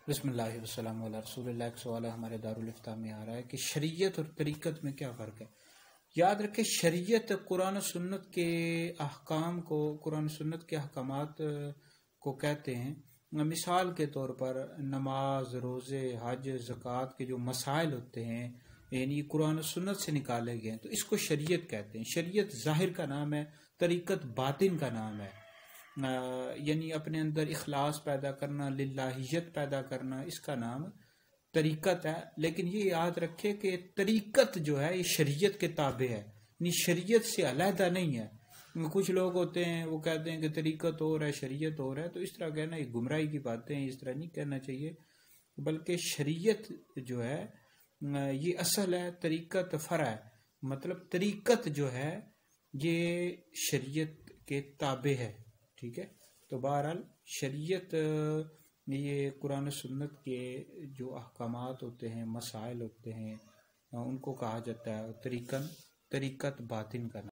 बिस्मिल्लाह वस्सलामु अला रसूलिल्लाह। एक सवाल हमारे दारुल इफ्ता में आ रहा है कि शरीयत और तरीक़त में क्या फ़र्क है। याद रखें, शरीयत कुरान सुन्नत के अहकाम को, कुरान सुन्नत के अहकामात को कहते हैं। मिसाल के तौर पर नमाज, रोज़े, हज, ज़कात के जो मसाइल होते हैं, यानी कुरान सुन्नत से निकाले गए हैं, तो इसको शरीयत कहते हैं। शरीयत ज़ाहिर का नाम है, तरीक़त बातिन का नाम है। यानी अपने अंदर इखलास पैदा करना, लिल्लाहियत पैदा करना, इसका नाम तरीक़त है। लेकिन ये याद रखे कि तरीक़त जो है ये शरीयत के ताबे है, यानी शरीयत से अलहदा नहीं है। कुछ लोग होते हैं वो कहते हैं कि तरीक़त और है, शरीयत और है, तो इस तरह कहना ये गुमराही की बातें हैं, इस तरह नहीं कहना चाहिए। बल्कि शरीयत जो है ये असल है, तरीक़त फ़र्अ है। मतलब तरीक़त जो है ये शरीयत के ताबे है, ठीक है। तो बहरहाल शरीयत ये कुरान सुन्नत के जो अहकामात होते हैं, मसाइल होते हैं, उनको कहा जाता है तरीक़त बातिन का नाम।